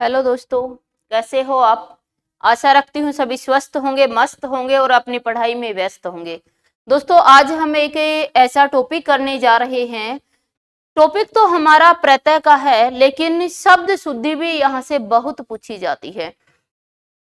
Hello दोस्तों, कैसे हो आप। आशा रखती हूँ सभी स्वस्थ होंगे, मस्त होंगे और अपनी पढ़ाई में व्यस्त होंगे। दोस्तों, आज हम एक ऐसा टॉपिक करने जा रहे हैं। टॉपिक तो हमारा प्रत्यय का है, लेकिन शब्द शुद्धि भी यहाँ से बहुत पूछी जाती है।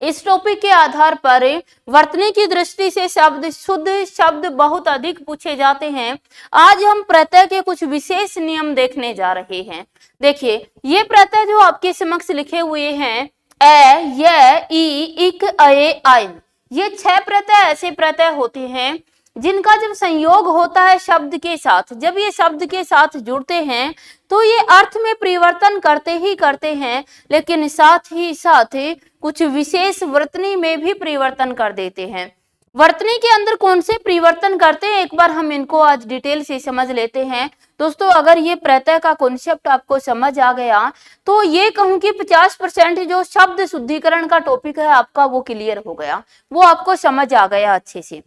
इस टॉपिक के आधार पर वर्तनी की दृष्टि से शब्द शुद्ध शब्द बहुत अधिक पूछे जाते हैं। आज हम प्रत्यय के कुछ विशेष नियम देखने जा रहे हैं। देखिए, ये प्रत्यय जो आपके समक्ष लिखे हुए हैं, ए, य, ई, इक, अये, आइन, ये 6 प्रत्यय ऐसे प्रत्यय होते हैं जिनका जब संयोग होता है शब्द के साथ, जब ये शब्द के साथ जुड़ते हैं तो ये अर्थ में परिवर्तन करते ही करते हैं, लेकिन साथ ही साथ कुछ विशेष वर्तनी में भी परिवर्तन कर देते हैं। वर्तनी के अंदर कौन से परिवर्तन करते हैं, एक बार हम इनको आज डिटेल से समझ लेते हैं। दोस्तों, अगर ये प्रत्यय का कॉन्सेप्ट आपको समझ आ गया तो ये कहूं कि 50% जो शब्द शुद्धिकरण का टॉपिक है आपका वो क्लियर हो गया, वो आपको समझ आ गया अच्छे से।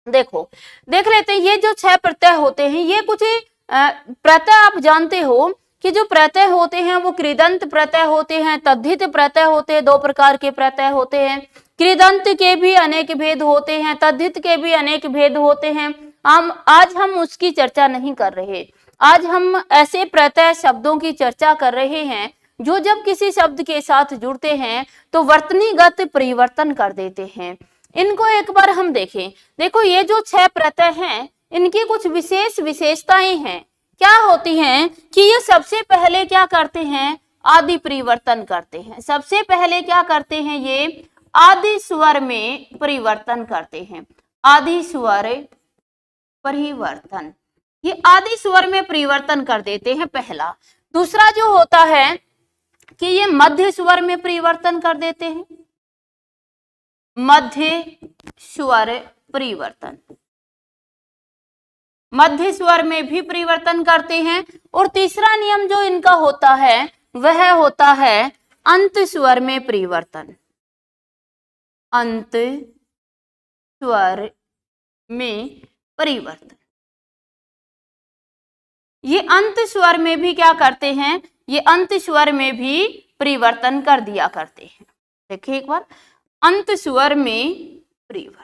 देख लेते हैं ये जो 6 प्रत्यय होते हैं, ये कुछ प्रत्यय आप जानते हो कि जो प्रत्यय होते हैं वो कृदंत प्रत्यय होते हैं, तद्धित प्रत्यय होते हैं। 2 प्रकार के प्रत्यय होते हैं। कृदंत के भी अनेक भेद होते हैं, तद्धित के भी अनेक भेद होते हैं। आज हम उसकी चर्चा नहीं कर रहे। आज हम ऐसे प्रत्यय शब्दों की चर्चा कर रहे हैं जो जब किसी शब्द के साथ जुड़ते हैं तो वर्तनीगत परिवर्तन कर देते हैं। इनको एक बार हम देखें। देखो, ये जो 6 प्रत्यय हैं इनकी कुछ विशेष विशेषताएं हैं। क्या होती हैं कि ये सबसे पहले क्या करते हैं, आदि परिवर्तन करते हैं। सबसे पहले क्या करते हैं, ये आदि स्वर में परिवर्तन करते हैं। आदि स्वर परिवर्तन, ये आदि स्वर में परिवर्तन कर देते हैं पहला। दूसरा जो होता है कि ये मध्य स्वर में परिवर्तन कर देते हैं, मध्य स्वर परिवर्तन, मध्य स्वर में भी परिवर्तन करते हैं। और तीसरा नियम जो इनका होता है वह होता है अंत स्वर में परिवर्तन, अंत स्वर में परिवर्तन। ये अंत स्वर में भी क्या करते हैं, ये अंत स्वर में भी परिवर्तन कर दिया करते हैं। देखिए एक बार, अंत स्वर में परिवर्तन,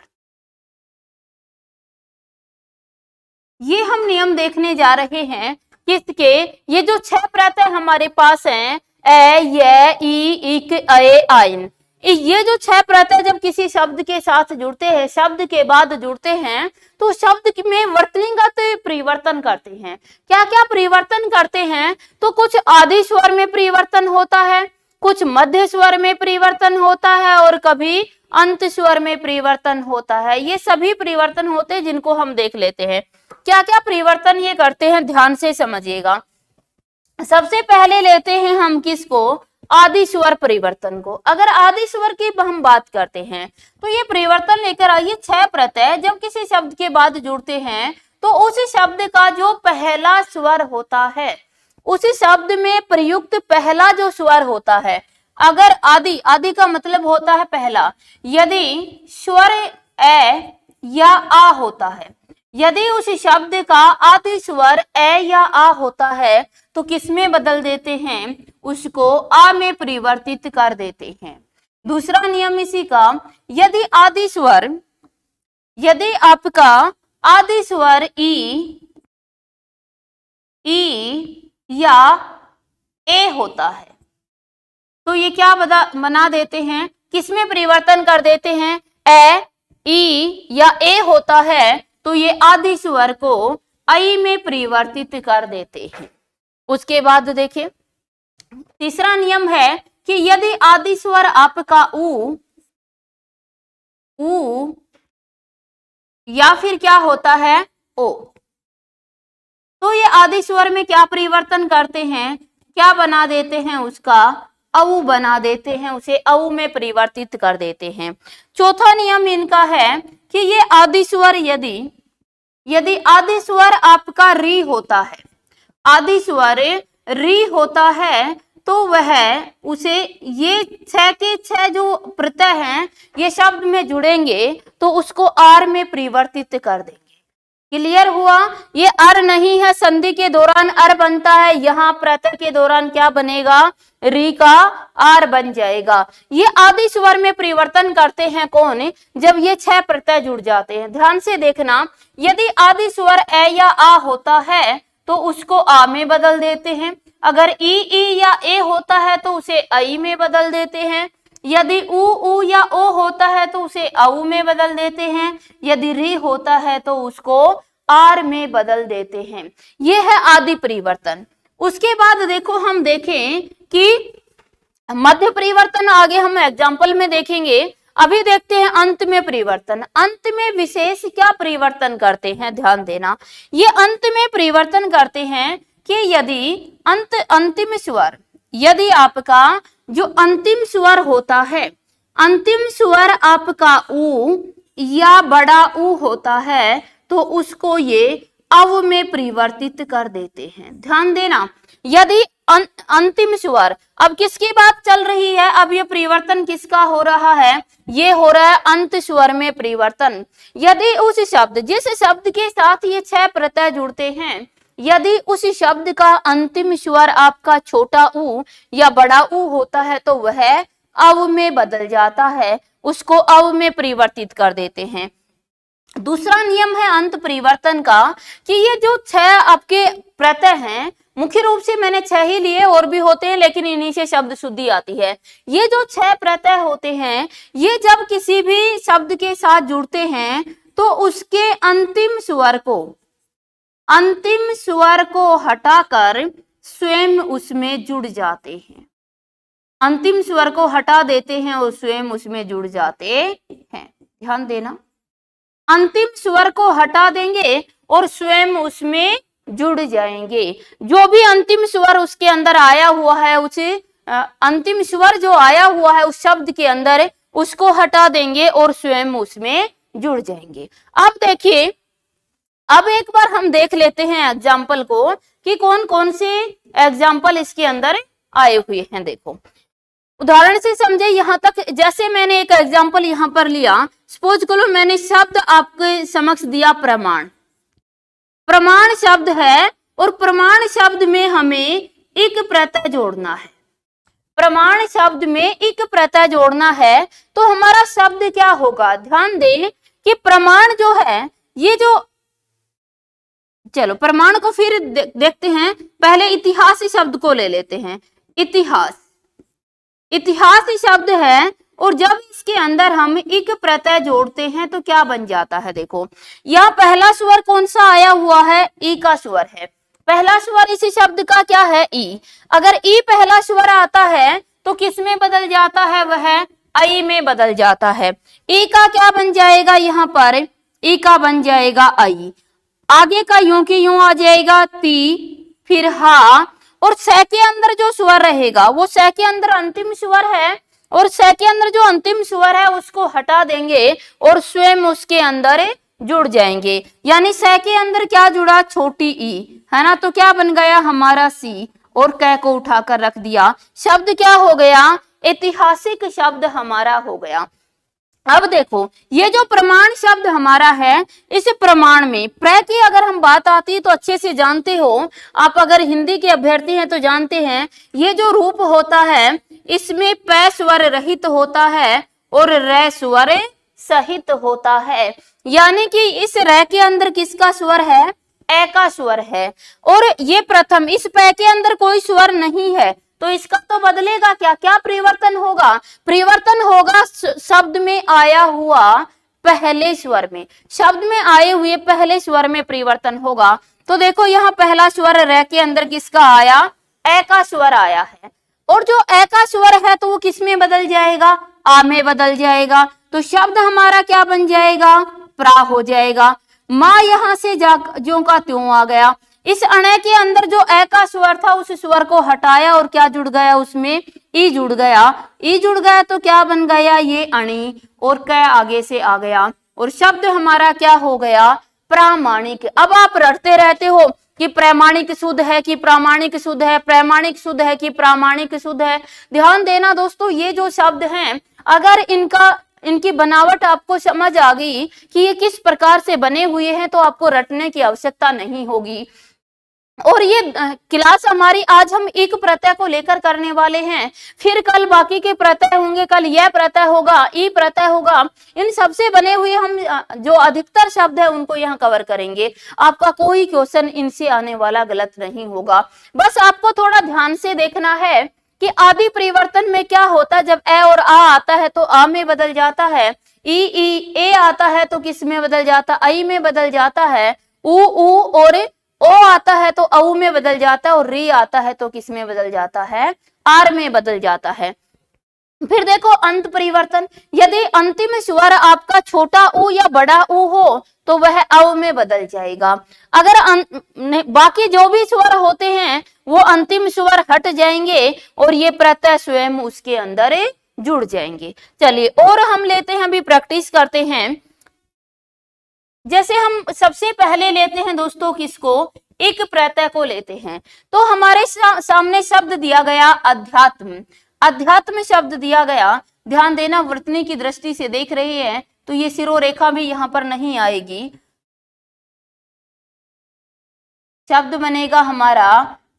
ये हम नियम देखने जा रहे हैं। किसके, ये जो 6 प्रत्यय हमारे पास हैं, ए, य, ई, इक, अये, आइन, ये जो 6 प्रत्यय जब किसी शब्द के साथ जुड़ते हैं, शब्द के बाद जुड़ते हैं, तो शब्द में वर्तनीगत परिवर्तन करते हैं। क्या क्या परिवर्तन करते हैं, तो कुछ आदि स्वर में परिवर्तन होता है, कुछ मध्य स्वर में परिवर्तन होता है और कभी अंत स्वर में परिवर्तन होता है। ये सभी परिवर्तन होते हैं जिनको हम देख लेते हैं। क्या क्या परिवर्तन ये करते हैं, ध्यान से समझिएगा। सबसे पहले लेते हैं हम किसको, आदि स्वर परिवर्तन को। अगर आदि स्वर की हम बात करते हैं तो ये परिवर्तन लेकर आइए। 6 प्रत्यय जब किसी शब्द के बाद जुड़ते हैं तो उस शब्द का जो पहला स्वर होता है, उसी शब्द में प्रयुक्त पहला जो स्वर होता है, अगर आदि, आदि का मतलब होता है पहला, यदि स्वर ए या आ होता है, यदि उस शब्द का आदि स्वर ए या आ होता है तो किसमें बदल देते हैं, उसको आ में परिवर्तित कर देते हैं। दूसरा नियम इसी का, यदि आदि स्वर, यदि आपका आदि स्वर ई या ए होता है तो ये क्या बना देते हैं, किसमें परिवर्तन कर देते हैं, ए, ई या ए होता है तो ये आदि स्वर को आई में परिवर्तित कर देते हैं। उसके बाद देखिए, तीसरा नियम है कि यदि आदि स्वर आपका ऊ या फिर क्या होता है, ओ, तो ये आदि स्वर में क्या परिवर्तन करते हैं, क्या बना देते हैं, उसका औ बना देते हैं, उसे औ में परिवर्तित कर देते हैं। चौथा नियम इनका है कि ये आदि स्वर, यदि आदि स्वर आपका री होता है, आदि स्वर री होता है तो वह उसे, ये 6 के 6 जो प्रत्यय हैं ये शब्द में जुड़ेंगे तो उसको आर में परिवर्तित कर देंगे। क्लियर हुआ? ये अर नहीं है, संधि के दौरान अर बनता है, यहाँ प्रत्यय के दौरान क्या बनेगा? री का आर बन जाएगा। ये आदि स्वर में परिवर्तन करते हैं कौन? जब ये 6 प्रत्यय जुड़ जाते हैं। ध्यान से देखना, यदि आदि स्वर ए या आ होता है तो उसको आ में बदल देते हैं, अगर ई या ए होता है तो उसे आई में बदल देते हैं, यदि उ या ओ होता है तो उसे औ में बदल देते हैं, यदि री होता है तो उसको आर में बदल देते हैं। ये है आदि परिवर्तन। उसके बाद देखो, हम देखें कि मध्य परिवर्तन आगे हम एग्जाम्पल में देखेंगे। अभी देखते हैं अंत में परिवर्तन। अंत में विशेष क्या परिवर्तन करते हैं, ध्यान देना। ये अंत में परिवर्तन करते हैं कि यदि अंतिम स्वर, यदि आपका जो अंतिम स्वर होता है, अंतिम स्वर आपका उ या बड़ा उ होता है तो उसको ये अव में परिवर्तित कर देते हैं। ध्यान देना, यदि अंतिम स्वर, अब किसकी बात चल रही है? अब ये परिवर्तन किसका हो रहा है? ये हो रहा है अंत स्वर में परिवर्तन। यदि उस शब्द, जिस शब्द के साथ ये 6 प्रत्यय जुड़ते हैं, यदि उस शब्द का अंतिम स्वर आपका छोटा उ या बड़ा उ होता है तो वह अव में बदल जाता है, उसको अव में परिवर्तित कर देते हैं। दूसरा नियम है अंत परिवर्तन का कि ये जो 6 आपके प्रत्यय हैं, मुख्य रूप से मैंने 6 ही लिए, और भी होते हैं लेकिन इन्हीं से शब्द शुद्धि आती है। ये जो 6 प्रत्यय होते हैं, ये जब किसी भी शब्द के साथ जुड़ते हैं तो उसके अंतिम स्वर को हटाकर स्वयं उसमें जुड़ जाते हैं। अंतिम स्वर को हटा देते हैं और स्वयं उसमें जुड़ जाते हैं। ध्यान देना, अंतिम स्वर को हटा देंगे और स्वयं उसमें जुड़ जाएंगे। जो भी अंतिम स्वर उसके अंदर आया हुआ है, उसे अंतिम स्वर जो आया हुआ है उस शब्द के अंदर, उसको हटा देंगे और स्वयं उसमें जुड़ जाएंगे। अब देखिए, अब एक बार हम देख लेते हैं एग्जाम्पल को कि कौन कौन से एग्जाम्पल इसके अंदर आए हुए हैं। देखो, उदाहरण से समझे यहाँ तक। जैसे मैंने एक एग्जाम्पल यहाँ पर लिया, सपोज करो मैंने शब्द आपके समक्ष दिया प्रमाण। प्रमाण शब्द है और प्रमाण शब्द में हमें एक प्रत्यय जोड़ना है। प्रमाण शब्द में एक प्रत्यय जोड़ना है तो हमारा शब्द क्या होगा? ध्यान दें कि प्रमाण जो है, ये जो, चलो प्रमाण को फिर देखते हैं। पहले इतिहास शब्द को ले लेते हैं। इतिहास शब्द है और जब इसके अंदर हम एक प्रत्यय जोड़ते हैं तो क्या बन जाता है? देखो, यह पहला स्वर कौन सा आया हुआ है? ई का स्वर है। पहला स्वर इसी शब्द का क्या है? ई। अगर ई पहला स्वर आता है तो किस में बदल जाता है? वह आई में बदल जाता है। ई का क्या बन जाएगा? यहाँ पर ई का बन जाएगा आई। आगे का यूं की यूं आ जाएगा ती, फिर हा, और स के अंदर जो स्वर रहेगा वो स के अंदर अंतिम स्वर है, और स के अंदर जो अंतिम स्वर है उसको हटा देंगे और स्वयं उसके अंदर जुड़ जाएंगे। यानी स के अंदर क्या जुड़ा? छोटी ई, है ना? तो क्या बन गया हमारा सी, और क को उठाकर रख दिया। शब्द क्या हो गया? ऐतिहासिक शब्द हमारा हो गया। अब देखो, ये जो प्रमाण शब्द हमारा है, इस प्रमाण में प्र की अगर हम बात आती है तो अच्छे से जानते हो आप, अगर हिंदी के अभ्यर्थी हैं तो जानते हैं, ये जो रूप होता है इसमें प स्वर रहित होता है और र स्वर सहित होता है। यानी कि इस र के अंदर किसका स्वर है? ए का स्वर है, और ये प्रथम, इस प के अंदर कोई स्वर नहीं है तो इसका तो बदलेगा क्या? क्या परिवर्तन होगा? परिवर्तन होगा शब्द में आया हुआ पहले स्वर में, शब्द में आए हुए पहले स्वर में परिवर्तन होगा। तो देखो, यहाँ पहला स्वर र के अंदर किसका आया? ए का स्वर आया है, और जो ए का स्वर है तो वो किस में बदल जाएगा? आ में बदल जाएगा। तो शब्द हमारा क्या बन जाएगा? प्रा हो जाएगा। माँ यहाँ से ज्यों का त्यों आ गया। इस अणे के अंदर जो ए का स्वर था उस स्वर को हटाया और क्या जुड़ गया? उसमें ई जुड़ गया। ई जुड़ गया तो क्या बन गया? ये अणी, और क आगे से आ गया, और शब्द हमारा क्या हो गया? प्रामाणिक। अब आप रटते रहते हो कि प्रामाणिक शुद्ध है कि प्रामाणिक शुद्ध है, प्रामाणिक शुद्ध है कि प्रामाणिक शुद्ध है। ध्यान देना दोस्तों, ये जो शब्द हैं अगर इनका इनकी बनावट आपको समझ आ गई कि ये किस प्रकार से बने हुए हैं, तो आपको रटने की आवश्यकता नहीं होगी। और ये क्लास हमारी आज हम एक प्रत्यय को लेकर करने वाले हैं, फिर कल बाकी के प्रत्यय होंगे, कल यह प्रत्यय होगा, ई प्रत्यय होगा, इन सबसे बने हुए हम जो अधिकतर शब्द है उनको यहाँ कवर करेंगे। आपका कोई क्वेश्चन इनसे आने वाला गलत नहीं होगा। बस आपको थोड़ा ध्यान से देखना है कि आदि परिवर्तन में क्या होता है। जब ए और आ आता है तो आ में बदल जाता है, ई ए आता है तो किस में बदल जाता है, आई में बदल जाता है, ऊ और ओ आता है तो औ में बदल जाता है, और री आता है तो किस में बदल जाता है, आर में बदल जाता है। फिर देखो अंत परिवर्तन, यदि अंतिम स्वर आपका छोटा ऊ या बड़ा ऊ हो तो वह औ में बदल जाएगा। अगर बाकी जो भी स्वर होते हैं वो अंतिम स्वर हट जाएंगे और ये प्रत्यय स्वयं उसके अंदर जुड़ जाएंगे। चलिए और हम लेते हैं, अभी प्रैक्टिस करते हैं। जैसे हम सबसे पहले लेते हैं दोस्तों किसको, एक प्रत्यय को लेते हैं। तो हमारे सामने शब्द दिया गया अध्यात्म, अध्यात्म शब्द दिया गया। ध्यान देना, वर्तनी की दृष्टि से देख रहे हैं तो ये सिरोरेखा भी यहां पर नहीं आएगी। शब्द बनेगा हमारा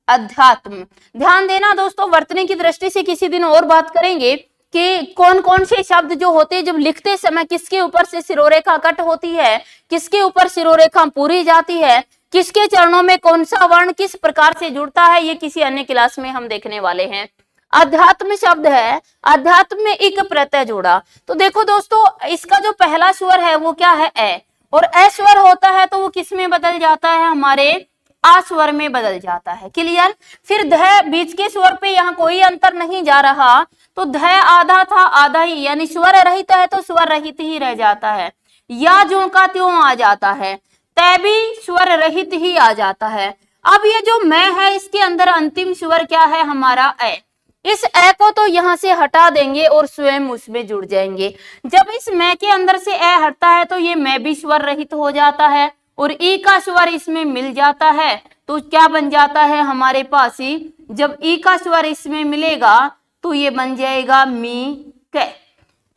अध्यात्म। ध्यान देना दोस्तों, वर्तनी की दृष्टि से किसी दिन और बात करेंगे कि कौन कौन से शब्द जो होते हैं जब लिखते समय किसके ऊपर से सिरोरेखा कट होती है, किसके ऊपर सिरोरेखा पूरी जाती है, किसके चरणों में कौन सा वर्ण किस प्रकार से जुड़ता है, ये किसी अन्य क्लास में हम देखने वाले हैं। अध्यात्म शब्द है, अध्यात्म में एक प्रत्यय जोड़ा। तो देखो दोस्तों, इसका जो पहला स्वर है वो क्या है, ए, और ए स्वर होता है तो वो किस में बदल जाता है, हमारे आ स्वर में बदल जाता है। क्लियर। फिर ध, बीच के स्वर पे यहाँ कोई अंतर नहीं जा रहा, तो ध आधा था आधा ही, यानी स्वर रहित है तो स्वर रहित ही रह जाता है। या ज्यों का त्यों आ जाता है, तय भी स्वर रहित ही आ जाता है। अब ये जो मैं है इसके अंदर अंतिम स्वर क्या है, हमारा ए। इस ए को तो यहां से हटा देंगे और स्वयं उसमें जुड़ जाएंगे। जब इस मैं के अंदर से ए हटता है तो ये मैं भी स्वर रहित हो जाता है और ई का स्वर इसमें मिल जाता है, तो क्या बन जाता है हमारे पास ही, जब ई का स्वर इसमें मिलेगा तो ये बन जाएगा मी कै।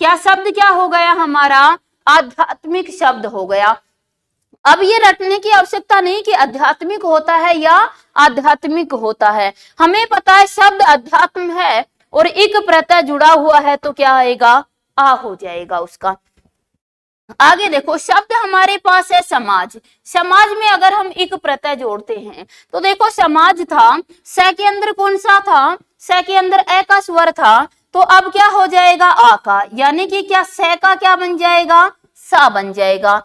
क्या शब्द क्या हो गया हमारा, आध्यात्मिक शब्द हो गया। अब ये रटने की आवश्यकता नहीं कि आध्यात्मिक होता है या आध्यात्मिक होता है, हमें पता है शब्द अध्यात्म है और एक प्रत्यय जुड़ा हुआ है तो क्या आएगा, आ हो जाएगा उसका। आगे देखो, शब्द हमारे पास है समाज। समाज में अगर हम एक प्रत्यय जोड़ते हैं तो देखो समाज था, स के अंदर कौन सा था, स के अंदर ए का स्वर था, तो अब क्या हो जाएगा, आ का, यानी कि क्या स का क्या बन जाएगा, सा बन जाएगा।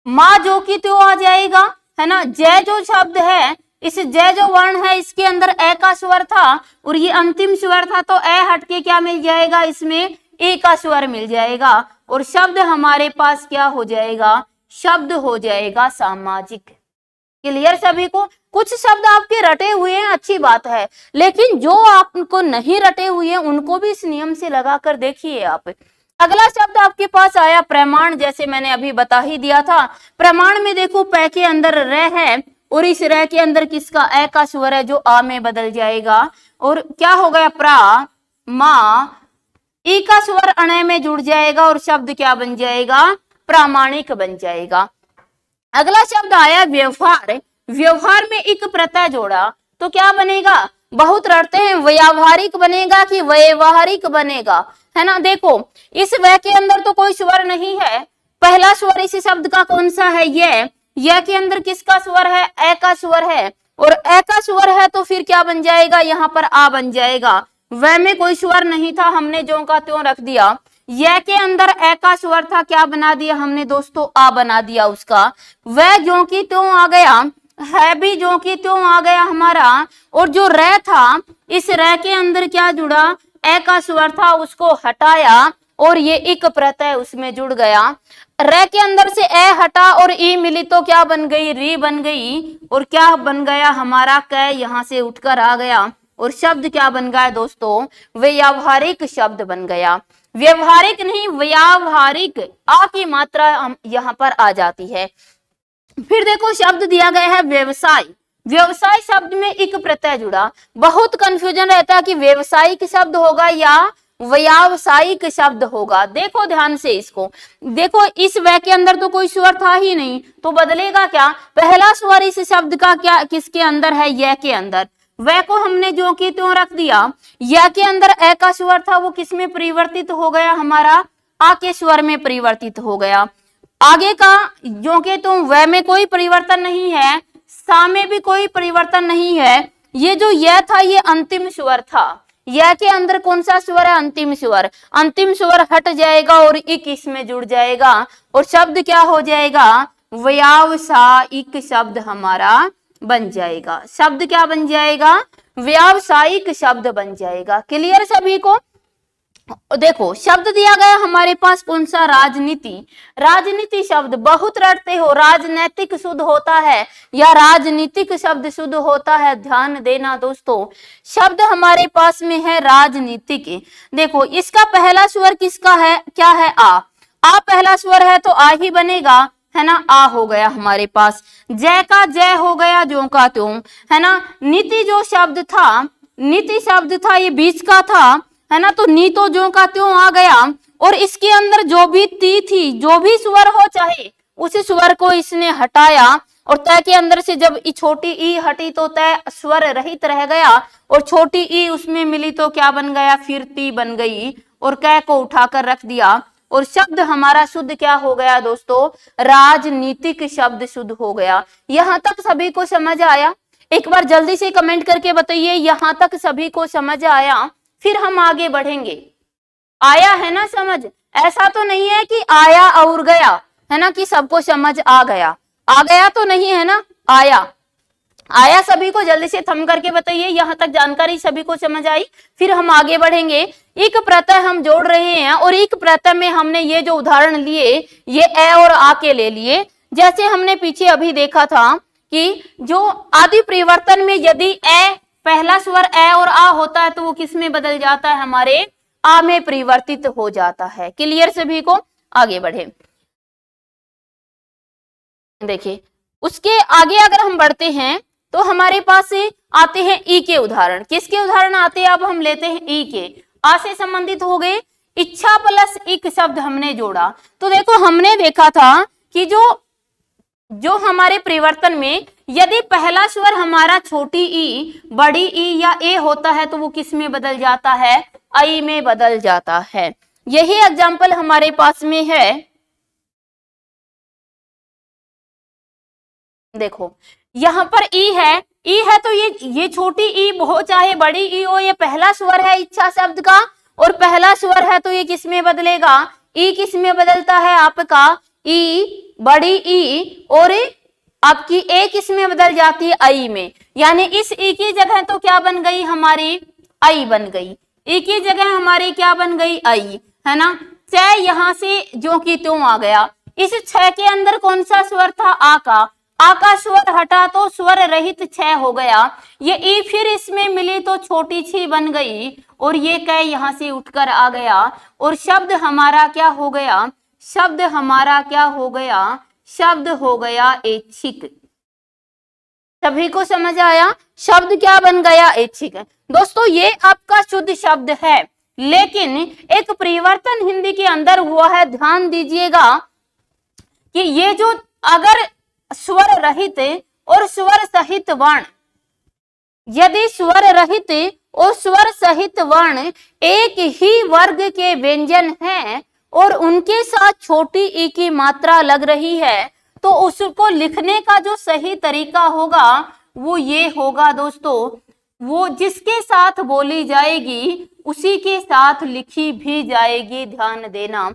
माँ जो की त्यो आ जाएगा, है ना। जय जो शब्द है, इस जय जो वर्ण है इसके अंदर ए का स्वर था और ये अंतिम स्वर था, तो ए हटके क्या मिल जाएगा, इसमें ए का स्वर मिल जाएगा और शब्द हमारे पास क्या हो जाएगा, शब्द हो जाएगा सामाजिक। क्लियर सभी को। कुछ शब्द आपके रटे हुए हैं, अच्छी बात है, लेकिन जो आपको नहीं रटे हुए हैं उनको भी इस नियम से लगाकर देखिए आप। अगला शब्द आपके पास आया प्रमाण, जैसे मैंने अभी बता ही दिया था। प्रमाण में देखो पै के अंदर र है और इस र के अंदर किसका, ए का स्वर है जो आ में बदल जाएगा और क्या हो गया, प्रा मा, ई का स्वर अणय में जुड़ जाएगा और शब्द क्या बन जाएगा, प्रामाणिक बन जाएगा। अगला शब्द आया व्यवहार। व्यवहार में एक प्रत्यय जोड़ा तो क्या बनेगा, बहुत रटते हैं, व्यावहारिक बनेगा कि व्यवहारिक बनेगा, है ना। देखो इस व के अंदर तो कोई स्वर नहीं है, पहला स्वर इस शब्द का कौन सा है, यह के अंदर किसका स्वर है, ए का स्वर है और ए का स्वर है तो फिर क्या बन जाएगा, यहाँ पर आ बन जाएगा। वह में कोई स्वर नहीं था, हमने ज्यों का त्यों रख दिया। यह के अंदर ए का स्वर था, क्या बना दिया हमने दोस्तों, आ बना दिया उसका। वह ज्यों की त्यों आ गया, है भी ज्यों की त्यों आ गया हमारा, और जो र था इस र के अंदर क्या जुड़ा, ए का स्वर था उसको हटाया और ये एक प्रत्यय उसमें जुड़ गया। र के अंदर से ए हटा और ई मिली तो क्या बन गई, री बन गई और क्या बन गया हमारा, कै यहाँ से उठकर आ गया और शब्द क्या बन गया दोस्तों, व्यावहारिक शब्द बन गया। व्यवहारिक नहीं, व्यावहारिक, आ की मात्रा यहाँ पर आ जाती है। फिर देखो शब्द दिया गया है व्यवसाय। व्यवसाय शब्द में एक प्रत्यय जुड़ा, बहुत कंफ्यूजन रहता है कि व्यवसायिक शब्द होगा या व्यावसायिक शब्द होगा। देखो ध्यान से इसको, देखो इस व के अंदर तो कोई स्वर था ही नहीं, तो बदलेगा क्या, पहला स्वर इस शब्द का क्या किसके अंदर है, य के अंदर। व को हमने जो की त्यों रख दिया, य के अंदर ए का स्वर था, वो किस में परिवर्तित हो गया, हमारा आ के स्वर में परिवर्तित हो गया। आगे का जो के तुम व में कोई परिवर्तन नहीं है, सा में भी कोई परिवर्तन नहीं है। ये जो यह था ये अंतिम स्वर था, यह के अंदर कौन सा स्वर है, अंतिम स्वर। अंतिम स्वर हट जाएगा और इक इसमें जुड़ जाएगा और शब्द क्या हो जाएगा, व्यावसायिक शब्द हमारा बन जाएगा। शब्द क्या बन जाएगा, व्यावसायिक शब्द बन जाएगा। क्लियर सभी को। देखो शब्द दिया गया हमारे पास कौन सा, राजनीति। राजनीति शब्द बहुत रटते हो, राजनैतिक शुद्ध होता है या राजनीतिक शब्द शुद्ध होता है, ध्यान देना दोस्तों। शब्द हमारे पास में है राजनीतिक। देखो इसका पहला स्वर किसका है, क्या है, आ पहला स्वर है तो आ ही बनेगा, है ना, आ हो गया हमारे पास। जय का जय हो गया, ज्यों का त्यों, है ना। नीति जो शब्द था, नीति शब्द था ये बीच का था, है ना, तो नी तो ज्यों का त्यों आ गया और इसके अंदर जो भी ती थी, जो भी स्वर हो चाहे उस स्वर को इसने हटाया और तय के अंदर से जब छोटी ई हटी तो तय स्वर रहित रह गया और छोटी ई उसमें मिली तो क्या बन गया, फिर ती बन गई और कै को उठाकर रख दिया और शब्द हमारा शुद्ध क्या हो गया दोस्तों, राजनीतिक शब्द शुद्ध हो गया। यहां तक सभी को समझ आया, एक बार जल्दी से कमेंट करके बताइए यहां तक सभी को समझ आया, फिर हम आगे बढ़ेंगे। आया है ना समझ, ऐसा तो नहीं है कि आया और गया, है ना, कि सबको समझ आ गया तो नहीं है ना, आया सभी को जल्दी से थम करके बताइए यहां तक जानकारी सभी को समझ आई, फिर हम आगे बढ़ेंगे। एक प्रत्यय हम जोड़ रहे हैं और एक प्रत्यय में हमने ये जो उदाहरण लिए ये ए और आ के ले लिए। जैसे हमने पीछे अभी देखा था कि जो आदि परिवर्तन में यदि ए पहला स्वर ए और आ होता है तो वो किस में बदल जाता है, हमारे आ में परिवर्तित हो जाता है। क्लियर सभी को, आगे बढ़े। देखिए उसके आगे अगर हम बढ़ते हैं तो हमारे पास आते हैं ई के उदाहरण। किसके उदाहरण आते हैं, अब हम लेते हैं ई के। आ से संबंधित हो गए, इच्छा प्लस इक शब्द हमने जोड़ा। तो देखो हमने देखा था कि जो हमारे परिवर्तन में यदि पहला स्वर हमारा छोटी ई, बड़ी ई या ए होता है तो वो किस में बदल जाता है, आई में बदल जाता है। यही एग्जाम्पल हमारे पास में है। देखो यहां पर ई है तो ये छोटी ई हो चाहे बड़ी ई हो, ये पहला स्वर है इच्छा शब्द का और पहला स्वर है तो ये किस में बदलेगा, ई किस में बदलता है आपका, ई बड़ी ई और आपकी ए किस में बदल जाती है, आई में। यानी इस ई की जगह तो क्या बन गई हमारी, आई बन गई। ई की जगह हमारी क्या बन गई, आई, है ना। छ यहां से जो की त्यों आ गया। इस छ के अंदर कौन सा स्वर था, आ का स्वर हटा तो स्वर रहित छ हो गया। ये ई फिर इसमें मिली तो छोटी छी बन गई और ये कै यहां से उठकर आ गया और शब्द हमारा क्या हो गया, शब्द हमारा क्या हो गया, शब्द हो गया ऐच्छिक। सभी को समझ आया, शब्द क्या बन गया, ऐच्छिक। दोस्तों ये आपका शुद्ध शब्द है, लेकिन एक परिवर्तन हिंदी के अंदर हुआ है, ध्यान दीजिएगा कि ये जो अगर स्वर रहित और स्वर सहित वर्ण, यदि स्वर रहित और स्वर सहित वर्ण एक ही वर्ग के व्यंजन हैं और उनके साथ छोटी ई की मात्रा लग रही है तो उसको लिखने का जो सही तरीका होगा वो ये होगा दोस्तों, वो जिसके साथ बोली जाएगी उसी के साथ लिखी भी जाएगी। ध्यान देना,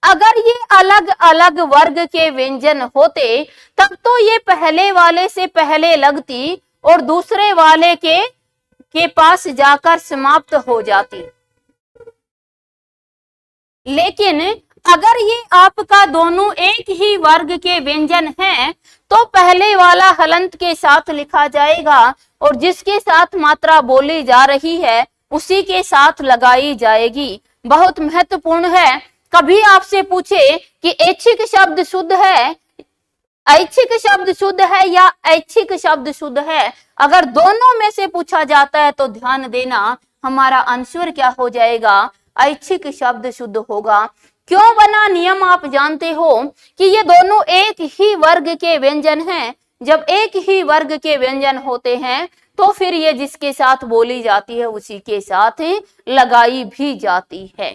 अगर ये अलग अलग वर्ग के व्यंजन होते तब तो ये पहले वाले से पहले लगती और दूसरे वाले के पास जाकर समाप्त हो जाती। लेकिन अगर ये आपका दोनों एक ही वर्ग के व्यंजन हैं तो पहले वाला हलंत के साथ लिखा जाएगा और जिसके साथ मात्रा बोली जा रही है उसी के साथ लगाई जाएगी। बहुत महत्वपूर्ण है। कभी आपसे पूछे कि ऐच्छिक शब्द शुद्ध है, ऐच्छिक शब्द शुद्ध है या ऐच्छिक शब्द शुद्ध है, अगर दोनों में से पूछा जाता है तो ध्यान देना हमारा आंसर क्या हो जाएगा, ऐच्छिक शब्द शुद्ध होगा। क्यों बना नियम आप जानते हो कि ये दोनों एक ही वर्ग के व्यंजन हैं। जब एक ही वर्ग के व्यंजन होते हैं तो फिर ये जिसके साथ बोली जाती है उसी के साथ लगाई भी जाती है।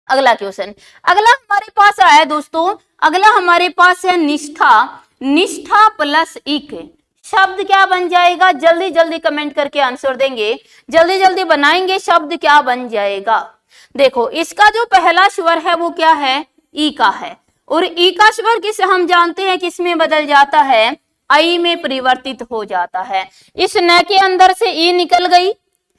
अगला क्वेश्चन, अगला हमारे पास आया दोस्तों, अगला हमारे पास है निष्ठा। निष्ठा प्लस इक शब्द क्या बन जाएगा? जल्दी जल्दी कमेंट करके आंसर देंगे, जल्दी जल्दी बनाएंगे, शब्द क्या बन जाएगा। देखो इसका जो पहला स्वर है वो क्या है? ई का है, और ई का स्वर किस हम जानते हैं किस में बदल जाता है? आई में परिवर्तित हो जाता है। इस न के अंदर से ई निकल गई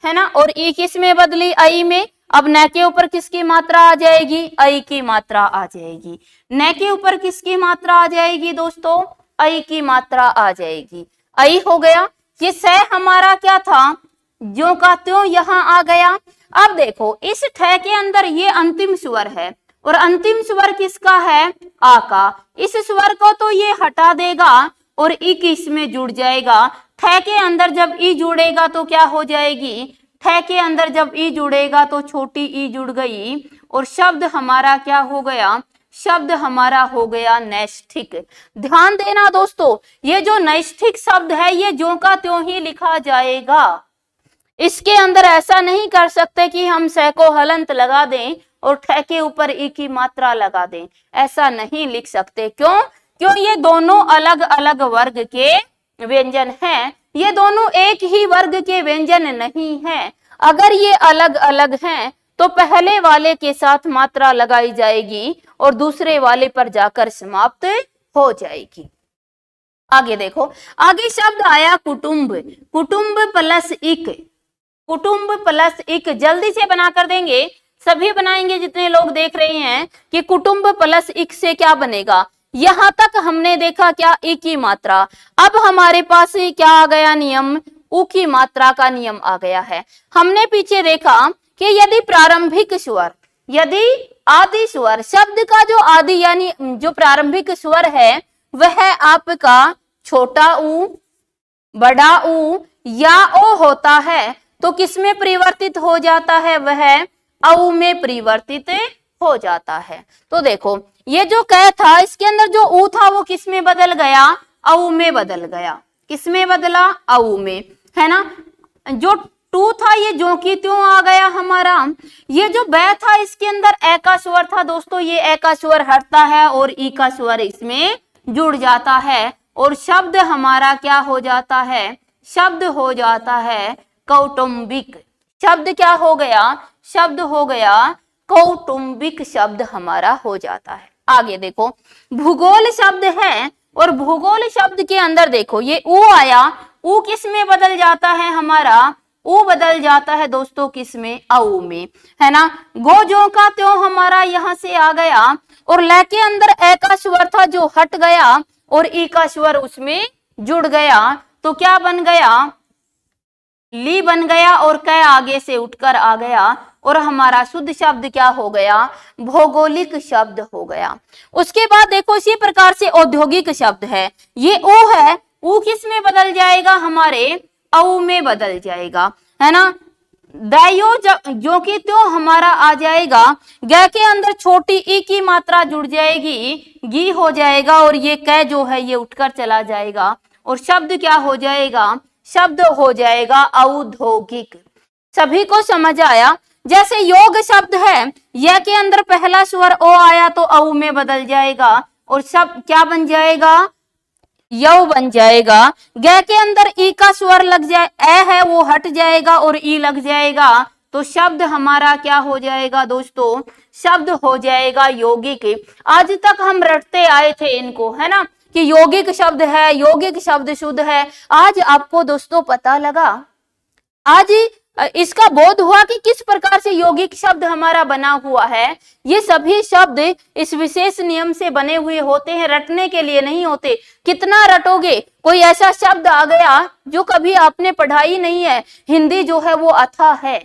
है ना, और ई किस में बदली? आई में। अब न के ऊपर किसकी मात्रा आ जाएगी? आई की मात्रा आ जाएगी। न के ऊपर किसकी मात्रा आ जाएगी दोस्तों? आई की मात्रा आ जाएगी। आई हो गया। ये स हमारा क्या था? ज्यों का त्यों यहाँ आ गया। अब देखो इस ठ के अंदर ये अंतिम स्वर है, और अंतिम स्वर किसका है? आ का। इस स्वर को तो ये हटा देगा और ई इसमें जुड़ जाएगा। ठ के अंदर जब ई जुड़ेगा तो क्या हो जाएगी? ठ के अंदर जब ई जुड़ेगा तो छोटी ई जुड़ गई, और शब्द हमारा क्या हो गया? शब्द हमारा हो गया नैष्ठिक। ध्यान देना दोस्तों, ये जो नैष्ठिक शब्द है ये ज्यों का त्यों ही लिखा जाएगा। इसके अंदर ऐसा नहीं कर सकते कि हम स को हलंत लगा दें और ठ के ऊपर ई की मात्रा लगा दें, ऐसा नहीं लिख सकते। क्यों? क्यों ये दोनों अलग अलग वर्ग के व्यंजन हैं, ये दोनों एक ही वर्ग के व्यंजन नहीं हैं। अगर ये अलग अलग हैं तो पहले वाले के साथ मात्रा लगाई जाएगी और दूसरे वाले पर जाकर समाप्त हो जाएगी। आगे देखो, आगे शब्द आया कुटुंब। कुटुंब प्लस इक, कुटुंब प्लस इक जल्दी से बना कर देंगे, सभी बनाएंगे जितने लोग देख रहे हैं कि कुटुंब प्लस इक से क्या बनेगा। यहां तक हमने देखा क्या? ई की मात्रा। अब हमारे पास क्या आ गया नियम? उ की मात्रा का नियम आ गया है। हमने पीछे देखा कि यदि प्रारंभिक स्वर, यदि आदि स्वर, शब्द का जो आदि यानी जो प्रारंभिक स्वर है वह आपका छोटा ऊ, बड़ा ऊ या ओ होता है तो किसमें परिवर्तित हो जाता है? वह औ में परिवर्तित हो जाता है। तो देखो ये जो क था इसके अंदर जो ऊ था वो किस में बदल गया? औ में बदल गया। किस में बदला? औ में, है ना। जो टू था ये ज्यों की त्यों आ गया हमारा। ये जो बै था इसके अंदर ए का स्वर था दोस्तों, ये ए का स्वर हटता है और ई का स्वर इसमें जुड़ जाता है, और शब्द हमारा क्या हो जाता है? शब्द हो जाता है कौटुंबिक। शब्द क्या हो गया? शब्द हो गया कौटुंबिक, शब्द हमारा हो जाता है। आगे देखो भूगोल शब्द है, और भूगोल शब्द के अंदर देखो ये ऊ आया, ऊ किस में बदल जाता है हमारा? ऊ बदल जाता है दोस्तों किस में? औ में, है ना। गो ज्यों का त्यों हमारा यहां से आ गया, और ल के अंदर ए का स्वर था जो हट गया और ई का स्वर उसमें जुड़ गया, तो क्या बन गया? ली बन गया, और क आगे से उठकर आ गया, और हमारा शुद्ध शब्द क्या हो गया? भौगोलिक शब्द हो गया। उसके बाद देखो इसी प्रकार से औद्योगिक शब्द है, ये ओ है, ऊ किस में बदल जाएगा? हमारे औ में बदल जाएगा, है ना। दायो जो कि त्यों हमारा आ जाएगा, ग के अंदर छोटी ई की मात्रा जुड़ जाएगी, गी हो जाएगा, और ये क जो है ये उठकर चला जाएगा, और शब्द क्या हो जाएगा? शब्द हो जाएगा औद्योगिक। सभी को समझ आया? जैसे योग शब्द है, य के अंदर पहला स्वर ओ आया तो औ में बदल जाएगा, और शब्द क्या बन जाएगा? यौ बन जाएगा। ग के अंदर ई का स्वर लग जाए, ए है वो हट जाएगा और ई लग जाएगा, तो शब्द हमारा क्या हो जाएगा दोस्तों? शब्द हो जाएगा यौगिक। आज तक हम रटते आए थे इनको, है ना, कि यौगिक शब्द है, यौगिक शब्द शुद्ध है। आज आपको दोस्तों पता लगा, आज इसका बोध हुआ कि किस प्रकार से यौगिक शब्द हमारा बना हुआ है। ये सभी शब्द इस विशेष नियम से बने हुए होते हैं, रटने के लिए नहीं होते। कितना रटोगे? कोई ऐसा शब्द आ गया जो कभी आपने पढ़ा ही नहीं है। हिंदी जो है वो अथाह है,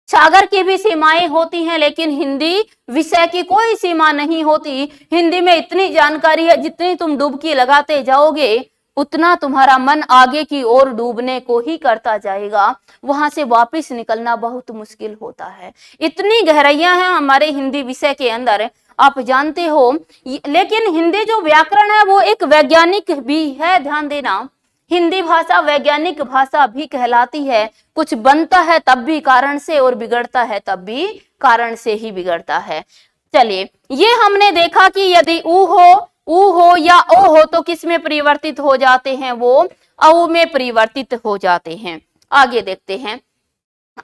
सागर की भी सीमाएं होती हैं, लेकिन हिंदी विषय की कोई सीमा नहीं होती। हिंदी में इतनी जानकारी है, जितनी तुम डुबकी लगाते जाओगे उतना तुम्हारा मन आगे की ओर डूबने को ही करता जाएगा, वहां से वापस निकलना बहुत मुश्किल होता है। इतनी गहराइयां हैं हमारे हिंदी विषय के अंदर, आप जानते हो। लेकिन हिंदी जो व्याकरण है वो एक वैज्ञानिक भी है, ध्यान देना। हिंदी भाषा वैज्ञानिक भाषा भी कहलाती है। कुछ बनता है तब भी कारण से, और बिगड़ता है तब भी कारण से ही बिगड़ता है। चलिए, ये हमने देखा कि यदि ऊ हो या ओ हो तो किस में परिवर्तित हो जाते हैं, वो औ में परिवर्तित हो जाते हैं। आगे देखते हैं।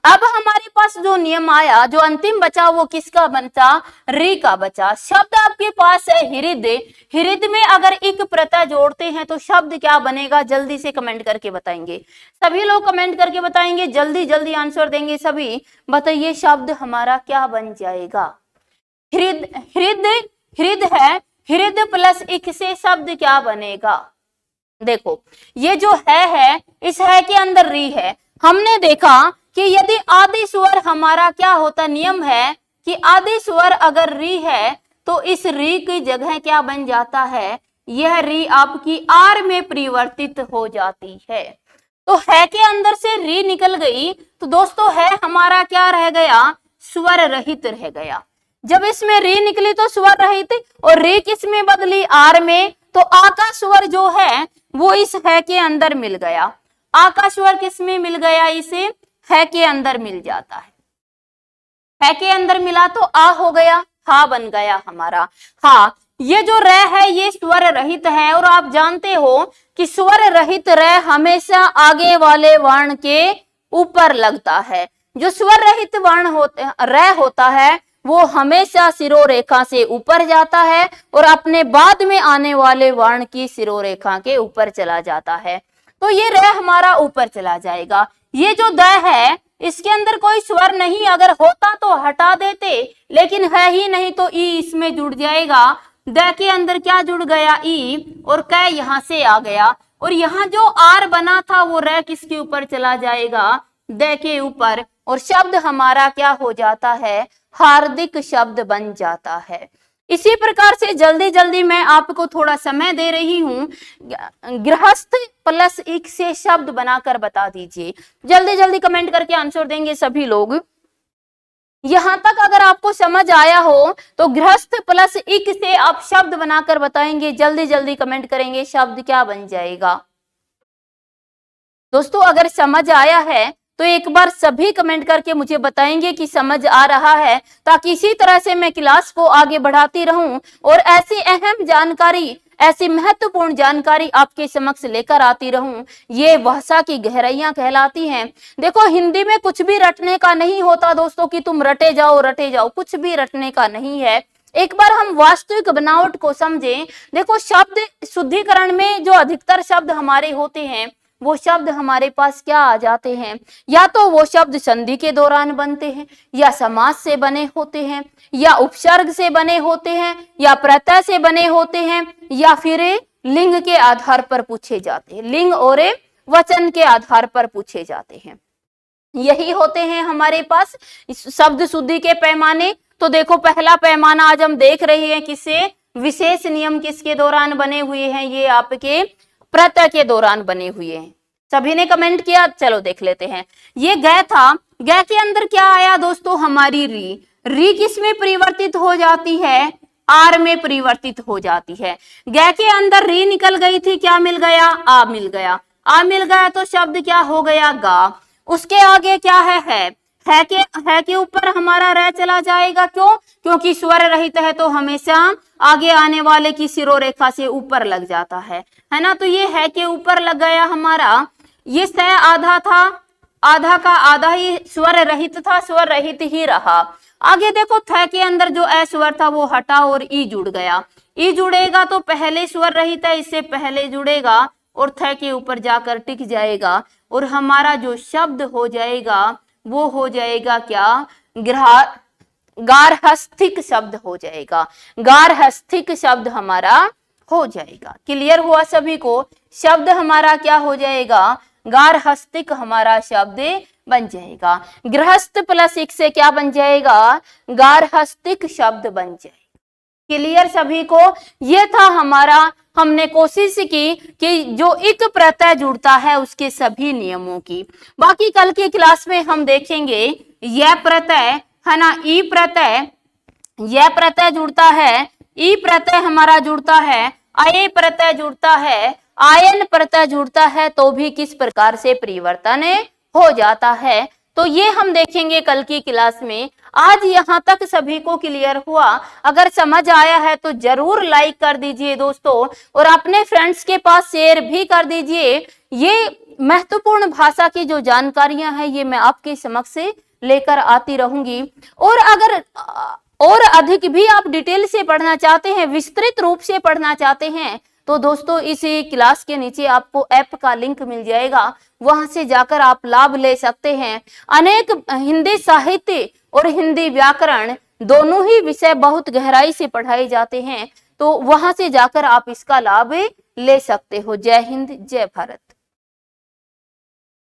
अब हमारे पास जो नियम आया, जो अंतिम बचा वो किसका बचा, री का बचा। शब्द आपके पास है हृद। हृद में अगर एक प्रत्यय जोड़ते हैं तो शब्द क्या बनेगा, जल्दी से कमेंट करके बताएंगे। सभी लोग कमेंट करके बताएंगे, जल्दी जल्दी आंसर देंगे सभी। बताइए शब्द हमारा क्या बन जाएगा। हृद, हृद, हृद है, हृद प्लस इक से शब्द क्या बनेगा। देखो ये जो है इस है के अंदर री है। हमने देखा कि यदि आदि स्वर हमारा क्या होता, नियम है कि आदि स्वर अगर री है तो इस री की जगह क्या बन जाता है, यह री आपकी आर में परिवर्तित हो जाती है। तो है के अंदर से री निकल गई तो दोस्तों है हमारा क्या रह गया, स्वर रहित रह गया। जब इसमें री निकली तो स्वर रहित, और री किस में बदली, आर में। तो आ का स्वर जो है वो इस है के अंदर मिल गया। आ का स्वर किस में मिल गया, इसे है के अंदर मिल जाता है के अंदर मिला तो आ हो गया, हा बन गया हमारा। हा, ये जो र है ये स्वर रहित है, और आप जानते हो कि स्वर रहित र हमेशा आगे वाले वर्ण के ऊपर लगता है। जो स्वर रहित वर्ण र होता है वो हमेशा सिरोरेखा से ऊपर जाता है और अपने बाद में आने वाले वर्ण की सिरोरेखा के ऊपर चला जाता है। तो ये र हमारा ऊपर चला जाएगा। ये जो द है इसके अंदर कोई स्वर नहीं, अगर होता तो हटा देते, लेकिन है ही नहीं तो ई इसमें जुड़ जाएगा। द के अंदर क्या जुड़ गया, ई, और क यहां से आ गया। और यहाँ जो आर बना था वो र किसके ऊपर चला जाएगा, द के ऊपर, और शब्द हमारा क्या हो जाता है, हार्दिक शब्द बन जाता है। इसी प्रकार से जल्दी जल्दी मैं आपको थोड़ा समय दे रही हूं, गृहस्थ प्लस एक से शब्द बनाकर बता दीजिए। जल्दी जल्दी कमेंट करके आंसर देंगे सभी लोग। यहां तक अगर आपको समझ आया हो तो गृहस्थ प्लस एक से आप शब्द बनाकर बताएंगे। जल्दी जल्दी कमेंट करेंगे, शब्द क्या बन जाएगा। दोस्तों अगर समझ आया है तो एक बार सभी कमेंट करके मुझे बताएंगे कि समझ आ रहा है, ताकि इसी तरह से मैं क्लास को आगे बढ़ाती रहूं और ऐसी अहम जानकारी, ऐसी महत्वपूर्ण जानकारी आपके समक्ष लेकर आती रहूं। ये भाषा की गहराइयां कहलाती हैं। देखो हिंदी में कुछ भी रटने का नहीं होता दोस्तों कि तुम रटे जाओ, कुछ भी रटने का नहीं है। एक बार हम वास्तविक बनावट को समझें। देखो शब्द शुद्धिकरण में जो अधिकतर शब्द हमारे होते हैं वो शब्द हमारे पास क्या आ जाते हैं, या तो वो शब्द संधि के दौरान बनते हैं, या समास से बने होते हैं, या उपसर्ग से बने होते हैं, या प्रत्यय से बने होते हैं, या फिर लिंग के आधार पर पूछे जाते हैं, लिंग और वचन के आधार पर पूछे जाते हैं। यही होते हैं हमारे पास शब्द शुद्धि के पैमाने। तो देखो पहला पैमाना आज हम देख रहे हैं किससे, विशेष नियम किसके दौरान बने हुए हैं, ये आपके प्रत्यय के दौरान बने हुए हैं। सभी ने कमेंट किया, चलो देख लेते हैं। ये ग था, ग के अंदर क्या आया दोस्तों, हमारी री किस में परिवर्तित हो जाती है, आर में परिवर्तित हो जाती है। ग के अंदर री निकल गई थी, क्या मिल गया, आ मिल गया। आ मिल गया तो शब्द क्या हो गया, गा। उसके आगे क्या है के ऊपर हमारा रह चला जाएगा। क्यों, क्योंकि स्वर रहित है तो हमेशा आगे आने वाले की सिरोरेखा से ऊपर लग जाता है ना। तो ये है के ऊपर लग गया हमारा। ये स आधा था, आधा का आधा ही स्वर रहित था, स्वर रहित ही रहा। आगे देखो थ के अंदर जो ए स्वर था वो हटा और ई जुड़ गया। ई जुड़ेगा तो पहले स्वर रहित है, इससे पहले जुड़ेगा और थ के ऊपर जाकर टिक जाएगा, और हमारा जो शब्द हो जाएगा वो हो जाएगा क्या, गार्हस्थ्यक शब्द हो जाएगा। गार्हस्थ्यक शब्द हमारा हो जाएगा। क्लियर हुआ सभी को, शब्द हमारा क्या हो जाएगा, गार्हस्थ्यक हमारा शब्द बन जाएगा। गृहस्थ प्लस एक से क्या बन जाएगा, गार्हस्थ्यक शब्द बन जाएगा। क्लियर सभी को? ये था हमारा, हमने कोशिश की कि जो इक प्रत्यय जुड़ता है उसके सभी नियमों की। बाकी कल की क्लास में हम देखेंगे यह प्रत्यय है ना, ई प्रत्यय, यह प्रत्यय जुड़ता है, ई प्रत्यय हमारा जुड़ता है, अय प्रत्यय जुड़ता है, आयन प्रत्यय जुड़ता है, तो भी किस प्रकार से परिवर्तन हो जाता है। तो ये हम देखेंगे कल की क्लास में। आज यहाँ तक सभी को क्लियर हुआ? अगर समझ आया है तो जरूर लाइक कर दीजिए दोस्तों, और अपने फ्रेंड्स के पास शेयर भी कर दीजिए। ये महत्वपूर्ण भाषा की जो जानकारियां हैं ये मैं आपके समक्ष लेकर आती रहूंगी। और अगर और अधिक भी आप डिटेल से पढ़ना चाहते हैं, विस्तृत रूप से पढ़ना चाहते हैं, तो दोस्तों इस क्लास के नीचे आपको ऐप का लिंक मिल जाएगा, वहां से जाकर आप लाभ ले सकते हैं। अनेक हिंदी साहित्य और हिंदी व्याकरण दोनों ही विषय बहुत गहराई से पढ़ाए जाते हैं, तो वहां से जाकर आप इसका लाभ ले सकते हो। जय हिंद, जय भारत।